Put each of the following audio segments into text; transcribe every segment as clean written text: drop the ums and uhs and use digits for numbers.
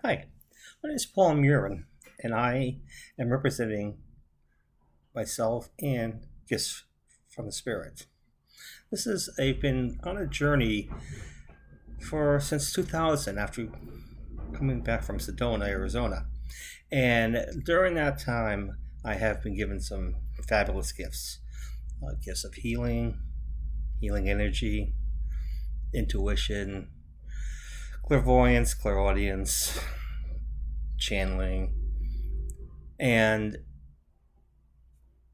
Hi, my name is Paul Murin, and I am representing myself and gifts from the Spirit. I've been on a journey for since 2000 after coming back from Sedona, Arizona. And during that time, I have been given some fabulous gifts, gifts of healing energy, intuition, clairvoyance, clairaudience, channeling, and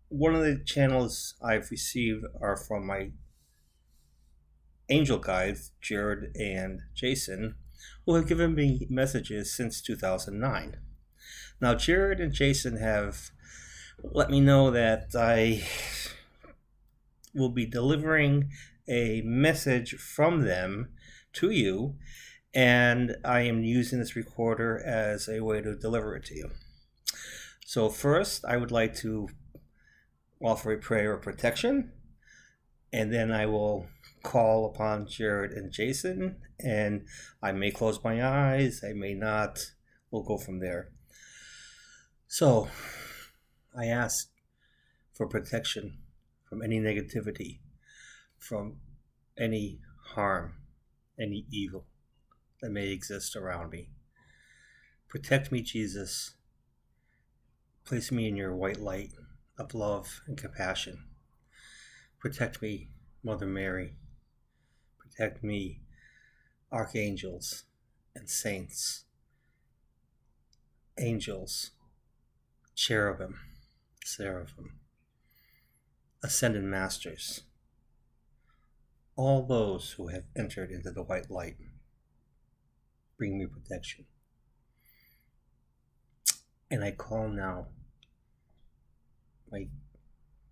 one of the channels I've received are from my angel guides, Jared and Jason, who have given me messages since 2009. Now, Jared and Jason have let me know that I will be delivering a message from them to you, and I am using this recorder as a way to deliver it to you. So, first, I would like to offer a prayer of protection, and then I will call upon Jared and Jason, and I may close my eyes, I may not. We'll go from there. So, I ask for protection from any negativity, from any harm, any evil that may exist around me. Protect me, Jesus. Place me in your white light of love and compassion. Protect me, Mother Mary. Protect me, archangels and saints, angels, cherubim, seraphim, ascended masters, all those who have entered into the white light. Bring me protection. And I call now my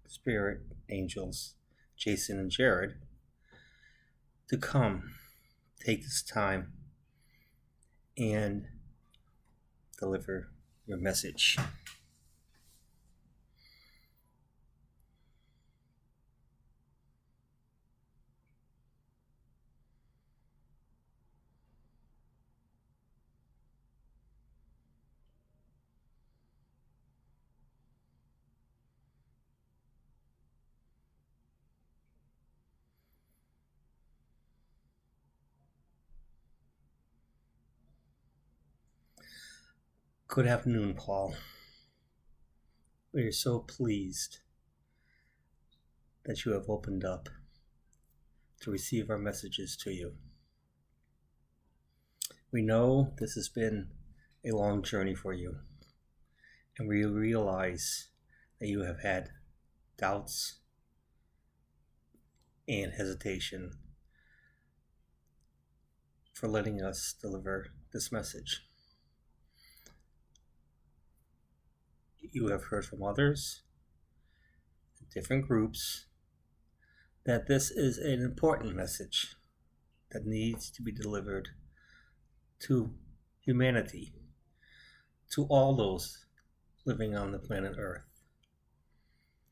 spirit angels, Jason and Jared, to come take this time and deliver your message. Good afternoon, Paul. We are so pleased that you have opened up to receive our messages to you. We know this has been a long journey for you, and we realize that you have had doubts and hesitation for letting us deliver this message. You have heard from others, different groups, that this is an important message that needs to be delivered to humanity, to all those living on the planet Earth.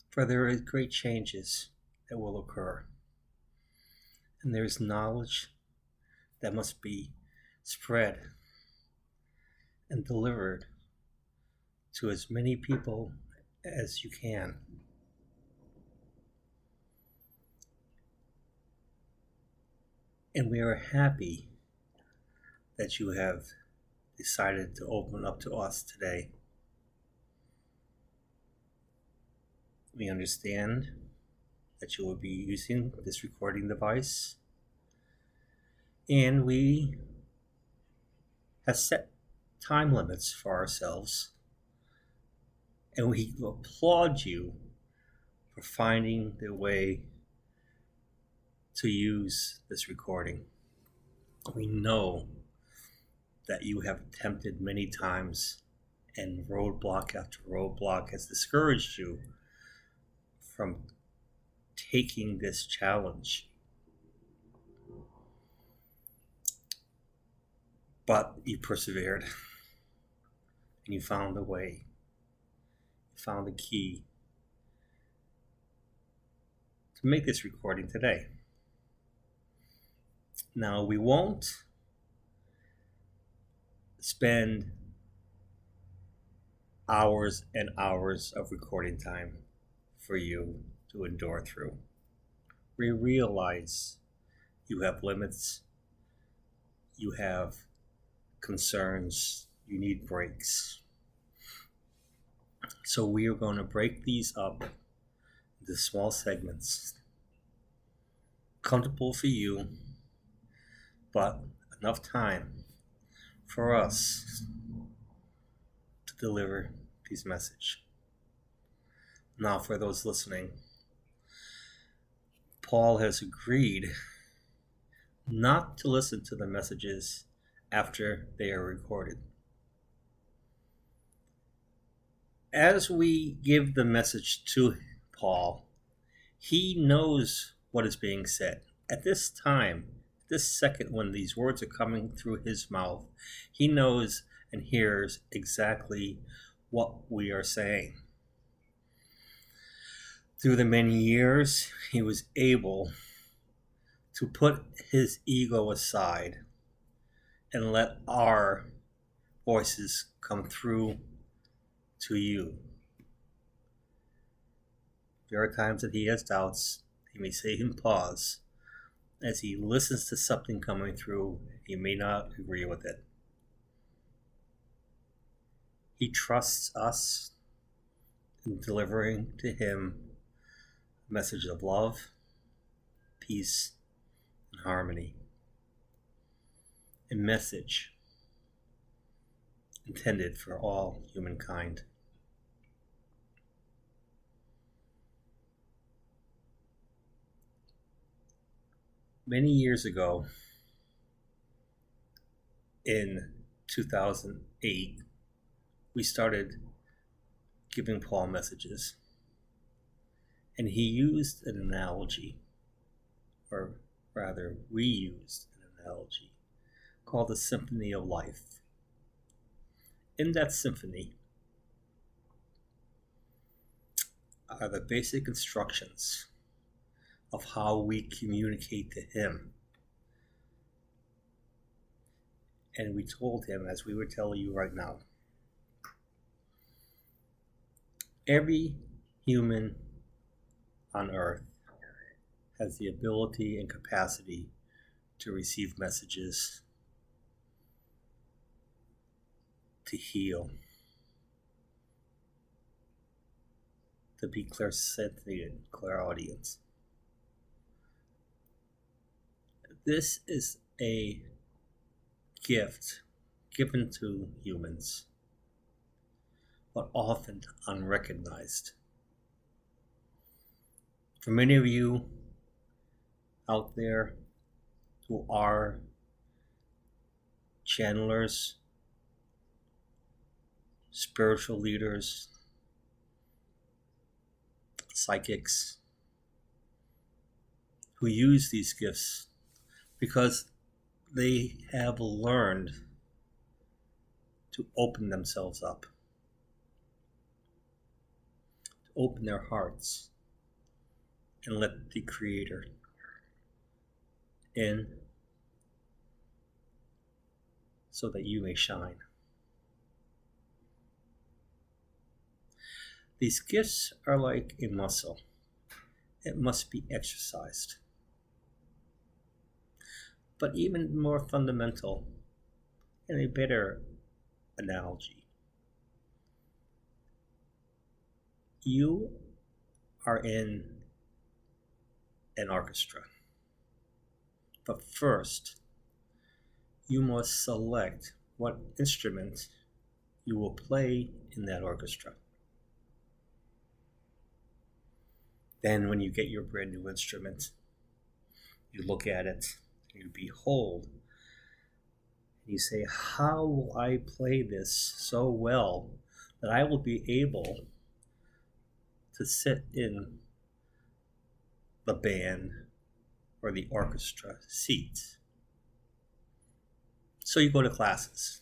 For there are great changes that will occur, and there is knowledge that must be spread and delivered to as many people as you can. And we are happy that you have decided to open up to us today. We understand that you will be using this recording device, and we have set time limits for ourselves, and we applaud you for finding the way to use this recording. We know that you have attempted many times, and roadblock after roadblock has discouraged you from taking this challenge. But you persevered, and you found a way. You found the key to make this recording today. Now, we won't spend hours and hours of recording time for you to endure through. We realize you have limits, you have concerns, you need breaks. So we are going to break these up into small segments, comfortable for you, but enough time for us to deliver these messages. Now, for those listening, Paul has agreed not to listen to the messages after they are recorded. As we give the message to Paul, he knows what is being said. At this time, this second when these words are coming through his mouth, he knows and hears exactly what we are saying. Through the many years, he was able to put his ego aside and let our voices come through to you. There are times that he has doubts. He may say in pause as he listens to something coming through. He may not agree with it. He trusts us in delivering to him a message of love, peace, and harmony. A message intended for all humankind. Many years ago, in 2008, we started giving Paul messages. And he used an analogy, or rather, we used an analogy, called the Symphony of Life. In that symphony are the basic instructions of how we communicate to him. And we told him, as we would tell you right now, every human on earth has the ability and capacity to receive messages, to heal, to be clairsentient, clairaudience. This is a gift given to humans, but often unrecognized. For many of you out there who are channelers, spiritual leaders, psychics, who use these gifts because they have learned to open themselves up, to open their hearts, and let the Creator in so that you may shine. These gifts are like a muscle. It must be exercised. But even more fundamental, and a better analogy, you are in an orchestra. But first, you must select what instrument you will play in that orchestra. Then when you get your brand new instrument, you look at it, you behold, and you say, how will I play this so well that I will be able to sit in the band or the orchestra seat? So you go to classes.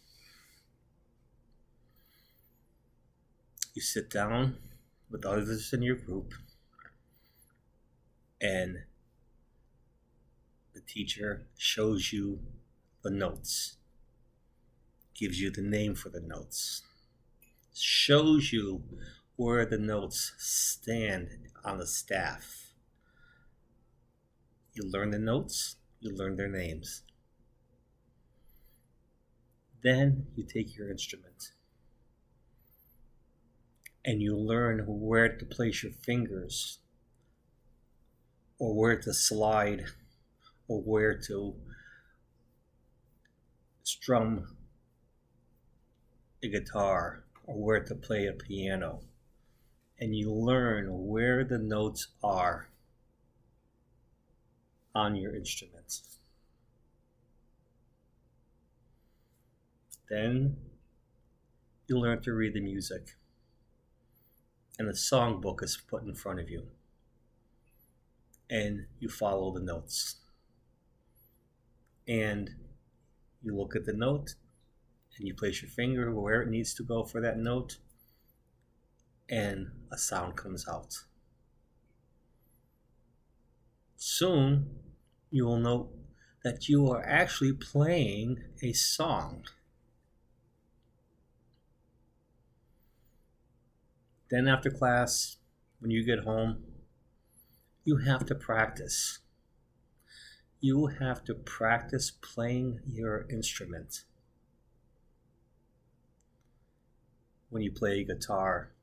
You sit down with others in your group, and the teacher shows you the notes, gives you the name for the notes, shows you where the notes stand on the staff. You learn the notes, you learn their names. Then you take your instrument and you learn where to place your fingers, or where to slide, or where to strum a guitar, or where to play a piano. And you learn where the notes are on your instrument. Then you learn to read the music, and the songbook is put in front of you, and you follow the notes. And you look at the note, and you place your finger where it needs to go for that note, and a sound comes out. Soon, you will note that you are actually playing a song. Then after class, when you get home, you have to practice. You have to practice playing your instrument. When you play a guitar,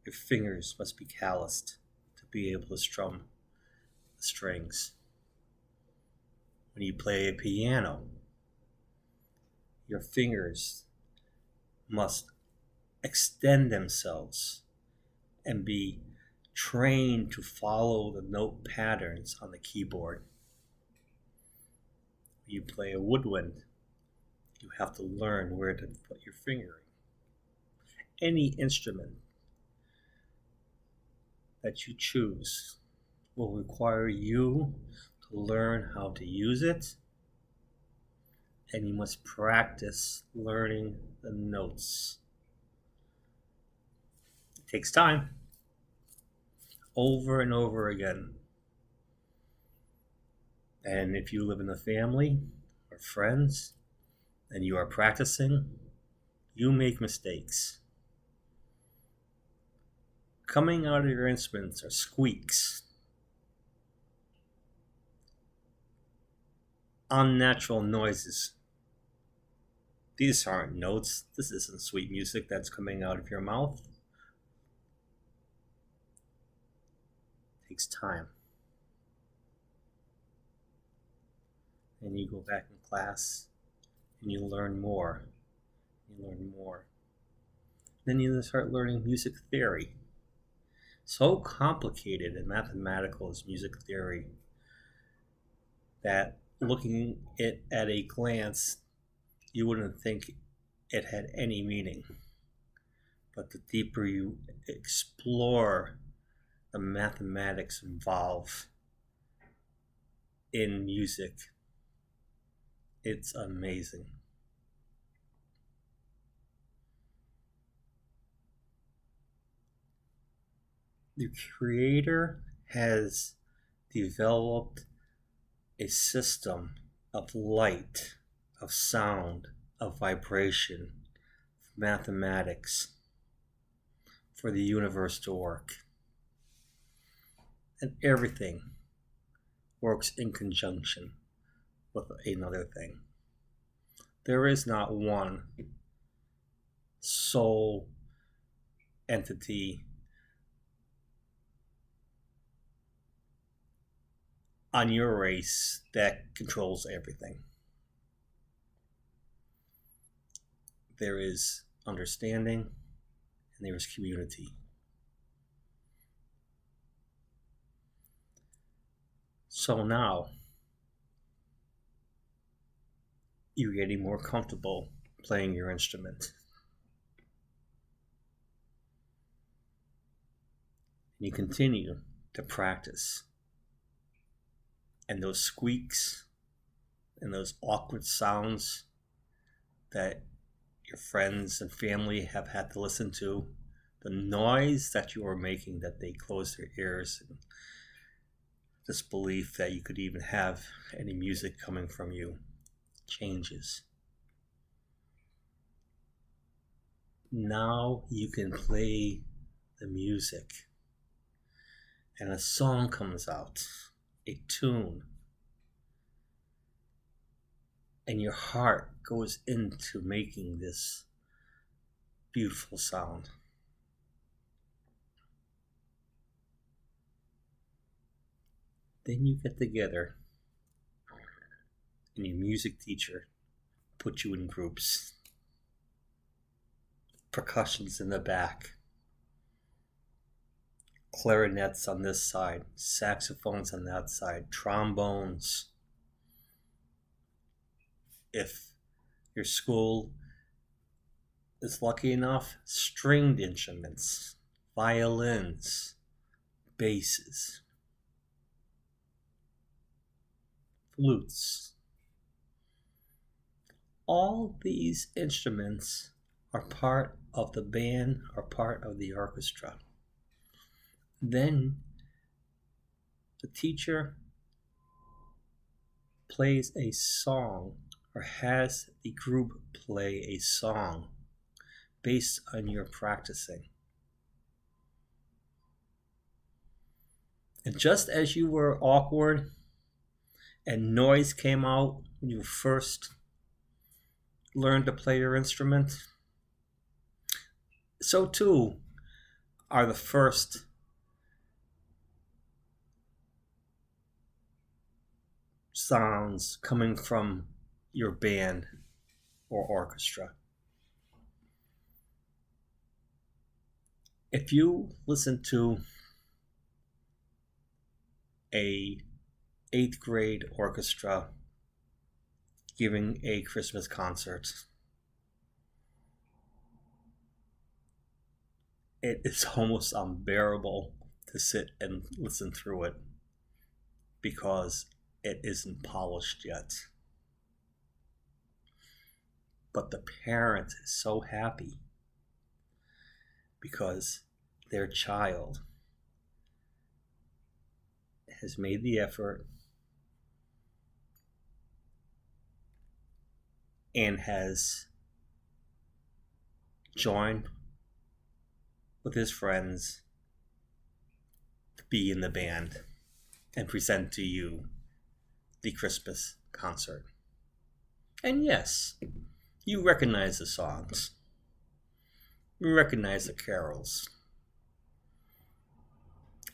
your fingers must be calloused to be able to strum the strings. When you play a piano, your fingers must extend themselves and be trained to follow the note patterns on the keyboard. When you play a woodwind, you have to learn where to put your fingering. Any instrument that you choose will require you to learn how to use it, and you must practice learning the notes. It takes time, over and over again. And if you live in a family or friends and you are practicing, you make mistakes. Coming out of your instruments are squeaks, unnatural noises. These aren't notes. This isn't sweet music that's coming out of your mouth. It takes time. And you go back in class and you learn more. You learn more. Then you start learning music theory. So complicated and mathematical is music theory that looking it at a glance, you wouldn't think it had any meaning. But the deeper you explore the mathematics involved in music, it's amazing. The creator has developed a system of light, of sound, of vibration, of mathematics for the universe to work. And everything works in conjunction with another thing. There is not one sole entity on your race that controls everything. There is understanding and there is community. So now you're getting more comfortable playing your instrument. And you continue to practice. And those squeaks and those awkward sounds that your friends and family have had to listen to, the noise that you are making, that they close their ears, and disbelief that you could even have any music coming from you changes. Now you can play the music, and a song comes out, a tune, and your heart goes into making this beautiful sound. Then you get together, and your music teacher puts you in groups. Percussion's in the back, clarinets on this side, saxophones on that side, trombones. If your school is lucky enough, stringed instruments, violins, basses, flutes. All these instruments are part of the band, are part of the orchestra. Then the teacher plays a song, or has the group play a song based on your practicing. And just as you were awkward and noise came out when you first learned to play your instrument, so too are the first sounds coming from your band or orchestra. If you listen to a 8th grade orchestra giving a Christmas concert, it is almost unbearable to sit and listen through it because it isn't polished yet. But the parent is so happy because their child has made the effort and has joined with his friends to be in the band and present to you the Christmas concert. And yes, you recognize the songs. You recognize the carols.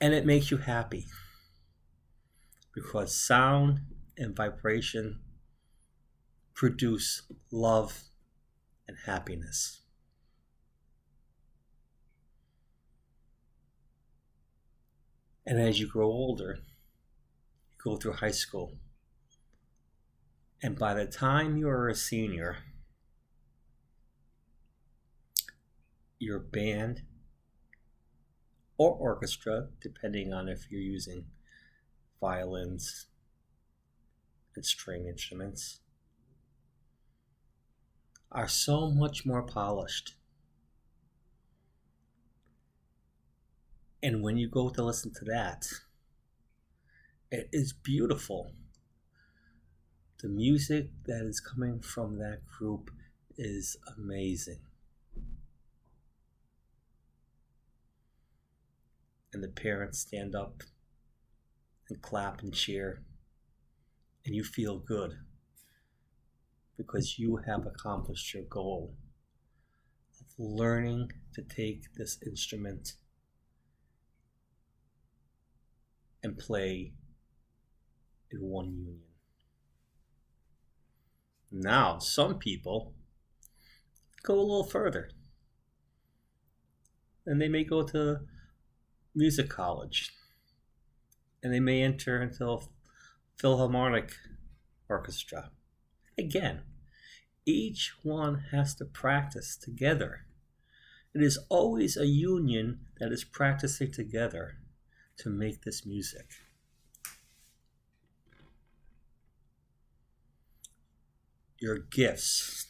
And it makes you happy because sound and vibration produce love and happiness. And as you grow older, you go through high school. And by the time you are a senior, your band or orchestra, depending on if you're using violins and string instruments, are so much more polished. And when you go to listen to that, it is beautiful. The music that is coming from that group is amazing. And the parents stand up and clap and cheer, and you feel good because you have accomplished your goal of learning to take this instrument and play in one union. Now, some people go a little further, and they may go to music college, and they may enter into a philharmonic orchestra. Again, each one has to practice together. It is always a union that is practicing together to make this music. Your gifts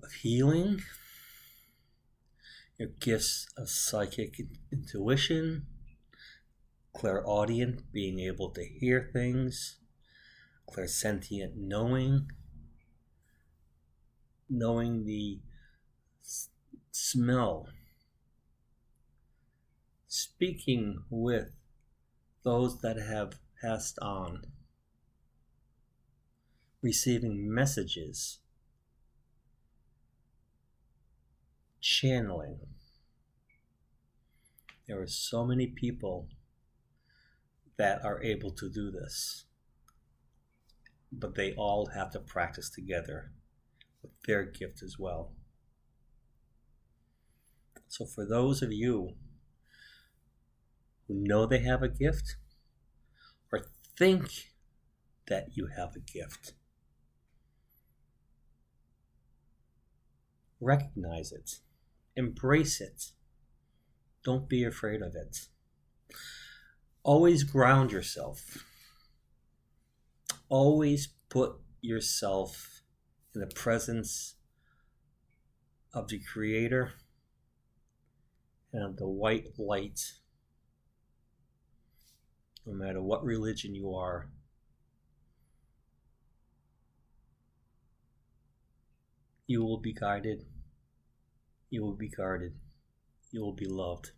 of healing, your gifts of psychic intuition, clairaudient, being able to hear things, clairsentient knowing, knowing the smell, speaking with those that have passed on, receiving messages, channeling. There are so many people that are able to do this, but they all have to practice together with their gift as well. So for those of you who know they have a gift or think that you have a gift, recognize it, embrace it, don't be afraid of it. Always ground yourself. Always put yourself in the presence of the Creator and of the white light. No matter what religion you are, you will be guided, you will be guarded, you will be loved.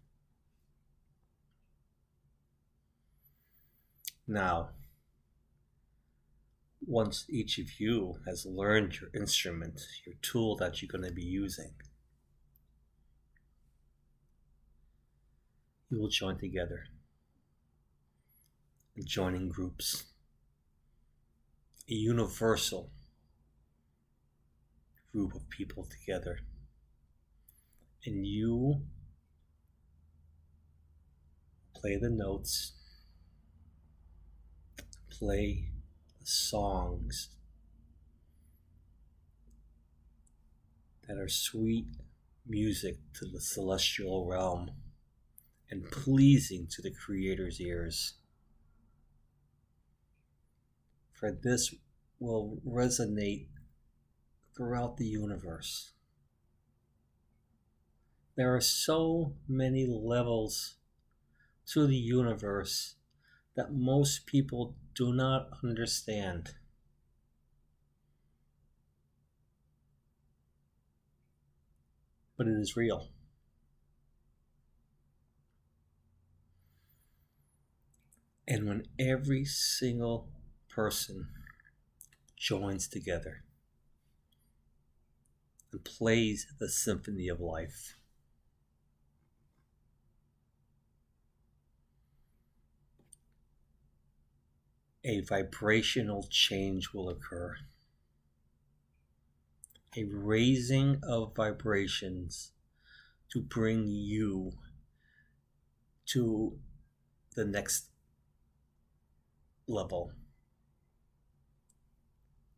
Now, once each of you has learned your instrument, your tool that you're going to be using, you will join together, joining groups, a universal group of people together. And you play the notes, play the songs that are sweet music to the celestial realm and pleasing to the Creator's ears. For this will resonate throughout the universe. There are so many levels to the universe that most people do not understand. But it is real. And when every single person joins together and plays the symphony of life, a vibrational change will occur. A raising of vibrations to bring you to the next level,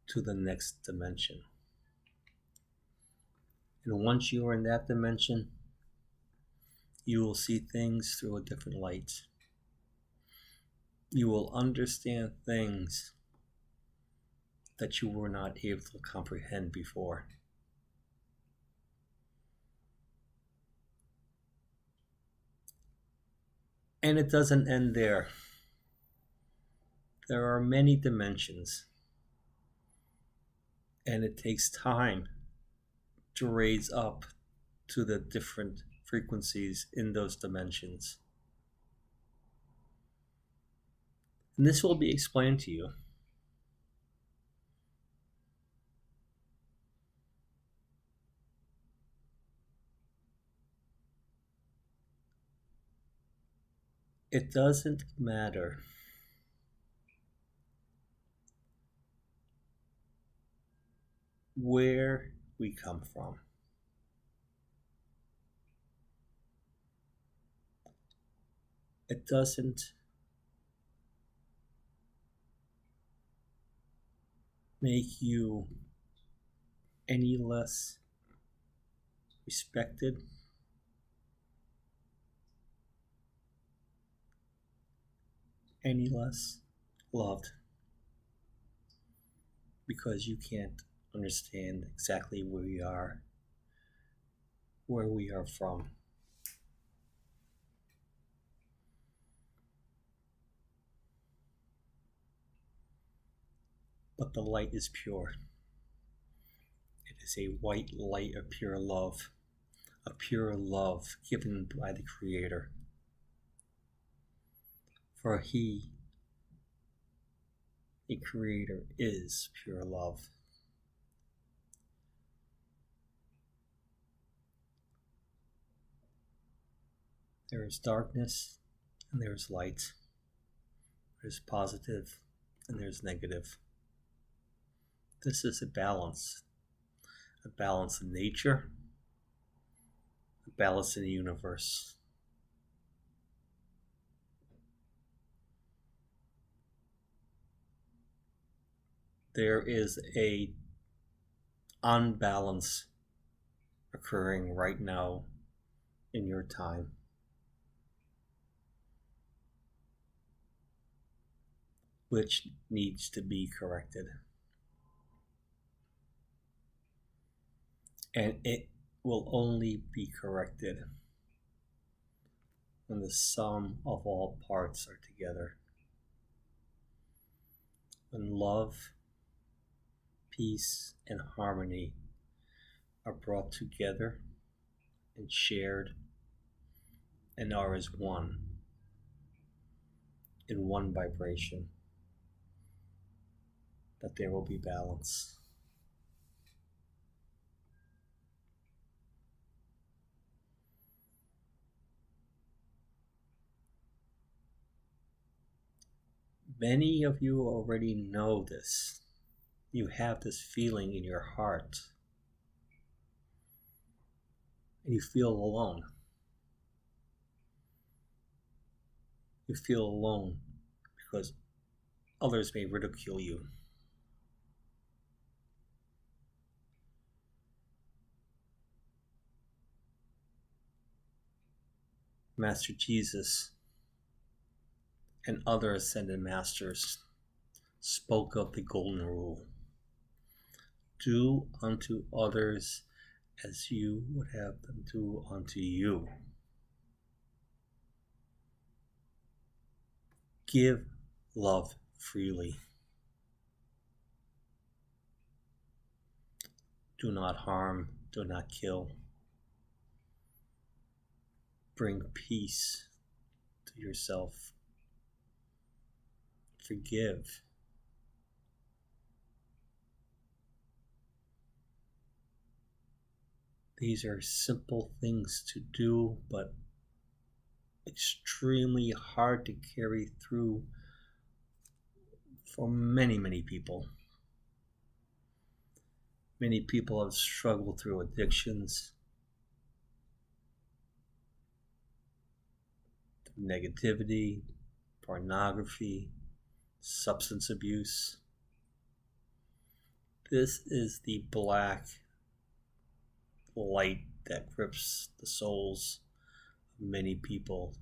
to the next dimension. And once you are in that dimension, you will see things through a different light. You will understand things that you were not able to comprehend before. And it doesn't end there. There are many dimensions, and it takes time to raise up to the different frequencies in those dimensions. And this will be explained to you. It doesn't matter where we come from. It doesn't make you any less respected, any less loved, because you can't understand exactly where we are from. But the light is pure. It is is a white light of pure love, a pure love given by the Creator. For He, the Creator, is pure love. There is darkness and there is light. There's positive and there's negative. This is a balance in nature, a balance in the universe. There is a unbalance occurring right now in your time. Which needs to be corrected. And it will only be corrected when the sum of all parts are together. When love, peace, and harmony are brought together and shared and are as one, in one vibration, that there will be balance. Many of you already know this. You have this feeling in your heart. And you feel alone. You feel alone because others may ridicule you. Master Jesus and other ascended masters spoke of the golden rule. Do unto others as you would have them do unto you. Give love freely. Do not harm, do not kill. Bring peace to yourself. Forgive. These are simple things to do, but extremely hard to carry through for many, many people. Many people have struggled through addictions, negativity, pornography, substance abuse. This is the black light that grips the souls of many people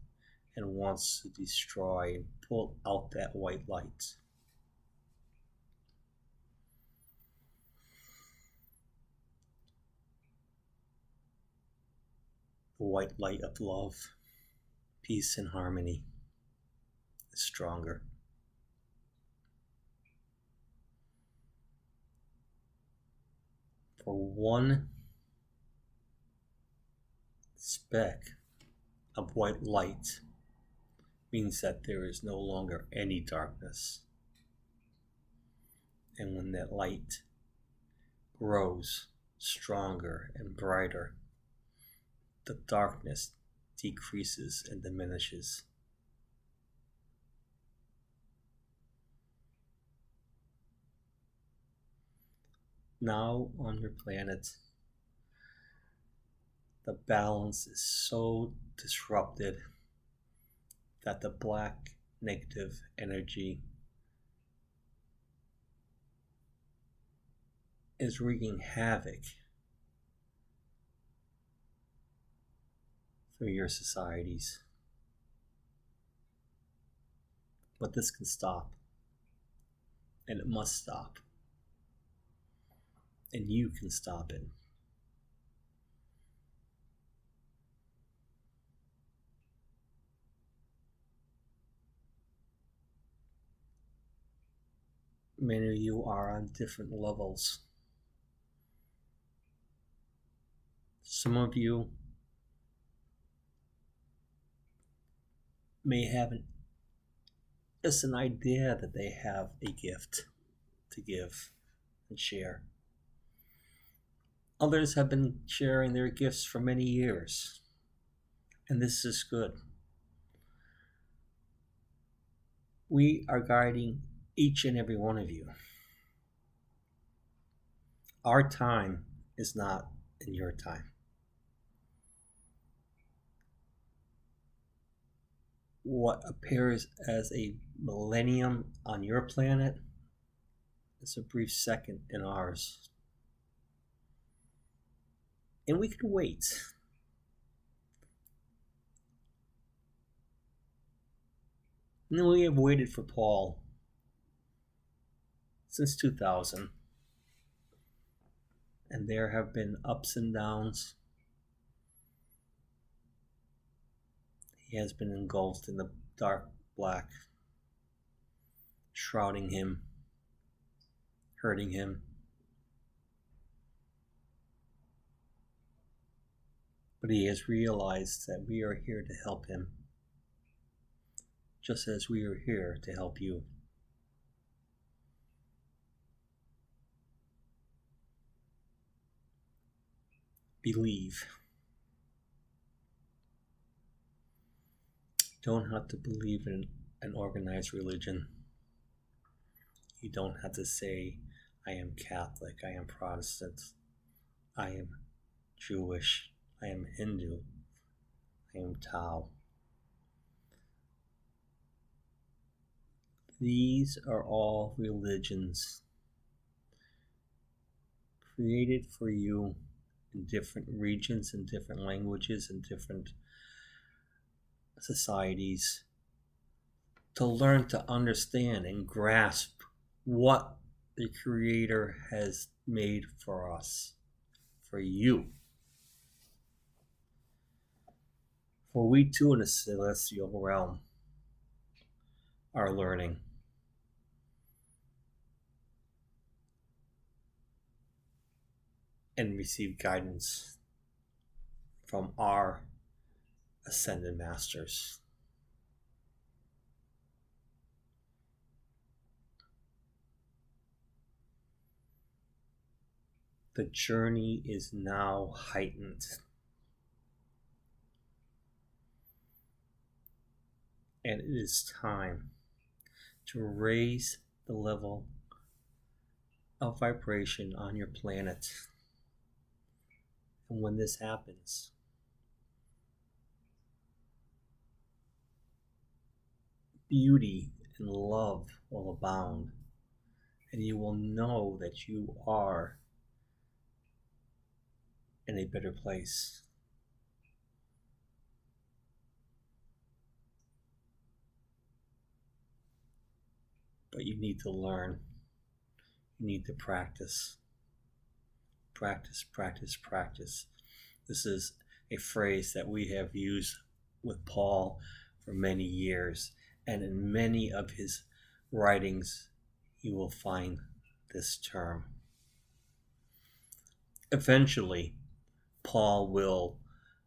and wants to destroy and pull out that white light. The white light of love, peace, and harmony is stronger. For one speck of white light means that there is no longer any darkness. And when that light grows stronger and brighter, the darkness decreases and diminishes. Now on your planet, the balance is so disrupted that the black negative energy is wreaking havoc through your societies. But this can stop, and it must stop, and you can stop it. Many of you are on different levels. Some of you may have just an idea that they have a gift to give and share. Others have been sharing their gifts for many years, and this is good. We are guiding each and every one of you. Our time is not in your time. What appears as a millennium on your planet is a brief second in ours. And we can wait. And we have waited for Paul since 2000. And there have been ups and downs. He has been engulfed in the dark black, shrouding him, hurting him. But he has realized that we are here to help him, just as we are here to help you. Believe. You don't have to believe in an organized religion. You don't have to say, I am Catholic, I am Protestant, I am Jewish, I am Hindu, I am Tao. These are all religions created for you in different regions, in different languages, in different societies, to learn to understand and grasp what the Creator has made for us, for you. For we too in the celestial realm are learning. And receive guidance from our ascended masters. The journey is now heightened. And it is time to raise the level of vibration on your planet. And when this happens, beauty and love will abound, and you will know that you are in a better place. But you need to learn. You need to practice. Practice, practice, practice. This is a phrase that we have used with Paul for many years, and in many of his writings you will find this term. Eventually, Paul will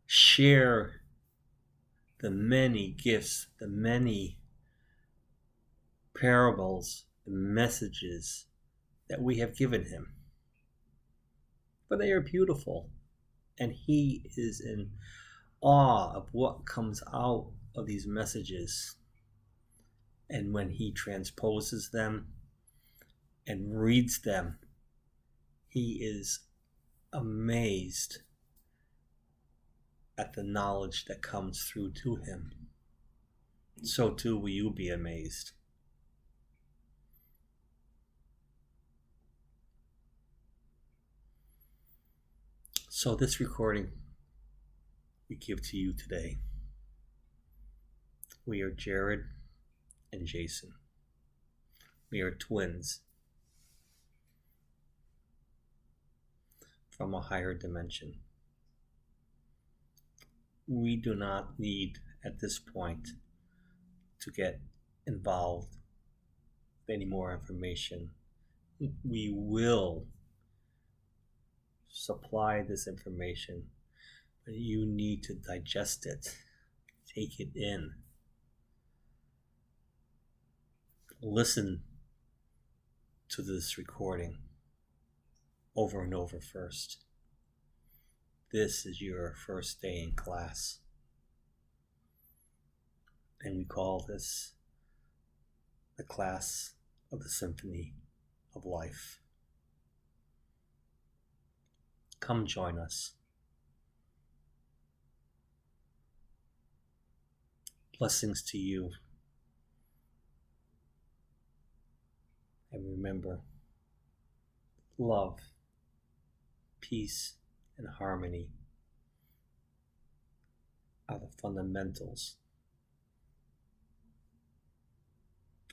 share the many gifts, the many parables, the messages that we have given him. But they are beautiful, and he is in awe of what comes out of these messages. And when he transposes them and reads them, he is amazed at the knowledge that comes through to him. So too will you be amazed. So this recording we give to you today. We are Jared and Jason. We are twins from a higher dimension. We do not need at this point to get involved with any more information. We will supply this information but you need to digest it, take it in, listen to this recording over and over first. This is your first day in class, and we call this the class of the Symphony of Life. Come join us. Blessings to you. And remember, love, peace, and harmony are the fundamentals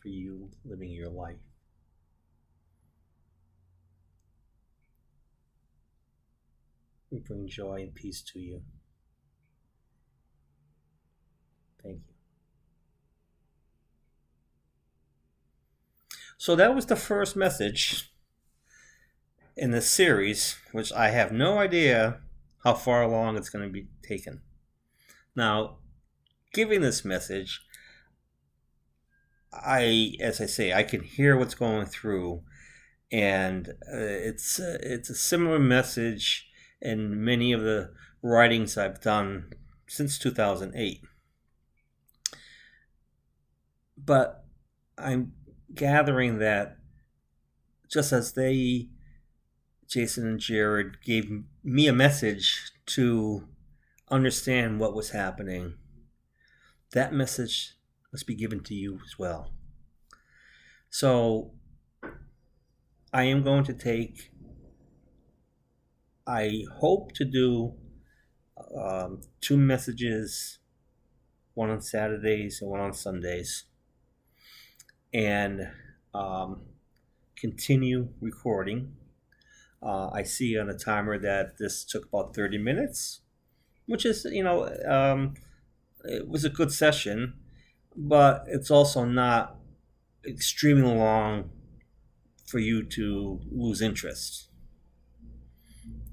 for you living your life. We bring joy and peace to you. Thank you. So that was the first message in the series, which I have no idea how far along it's going to be taken. Now, giving this message, as I say, I can hear what's going through, and it's a similar message in many of the writings I've done since 2008. But I'm gathering that just as Jason and Jared, gave me a message to understand what was happening, that message must be given to you as well. So I am going to I hope to do 2 messages, one on Saturdays and one on Sundays, and continue recording. I see on a timer that this took about 30 minutes, which is, it was a good session, but it's also not extremely long for you to lose interest.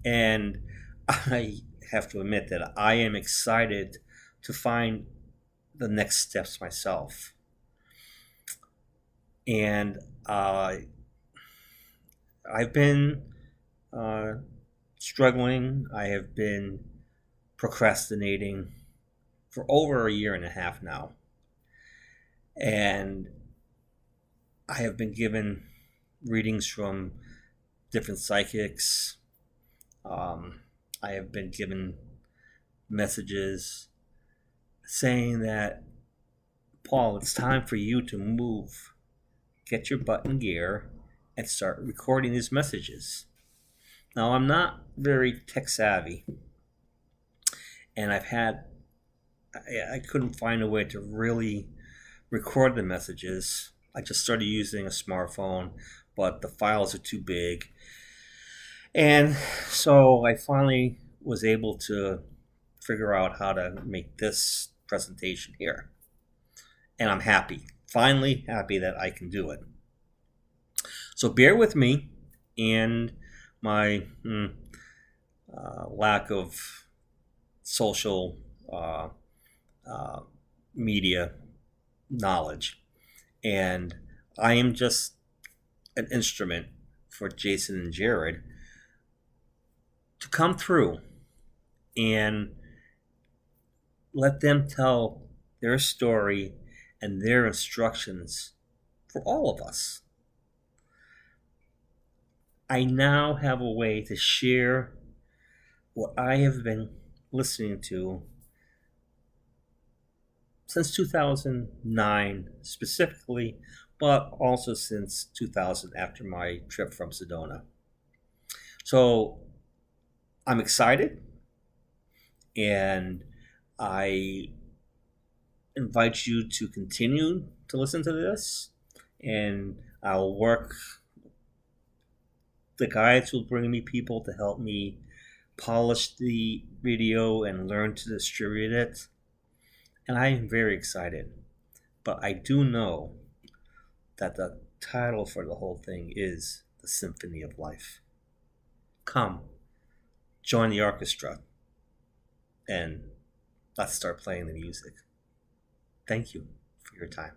And I have to admit that I am excited to find the next steps myself. And I've been struggling. I have been procrastinating for over a year and a half now. And I have been given readings from different psychics. I have been given messages saying that, Paul, it's time for you to move. Get your butt in gear and start recording these messages. Now, I'm not very tech savvy, and I couldn't find a way to really record the messages. I just started using a smartphone, but the files are too big. And so I finally was able to figure out how to make this presentation here. And I'm finally happy that I can do it. So bear with me and my lack of social media knowledge. And I am just an instrument for Jason and Jared to come through and let them tell their story and their instructions for all of us. I now have a way to share what I have been listening to since 2009 specifically, but also since 2000 after my trip from Sedona. So I'm excited, and I invite you to continue to listen to this, and I'll work. The guides will bring me people to help me polish the video and learn to distribute it. And I am very excited. But I do know that the title for the whole thing is The Symphony of Life. Come, join the orchestra. and let's start playing the music. Thank you for your time.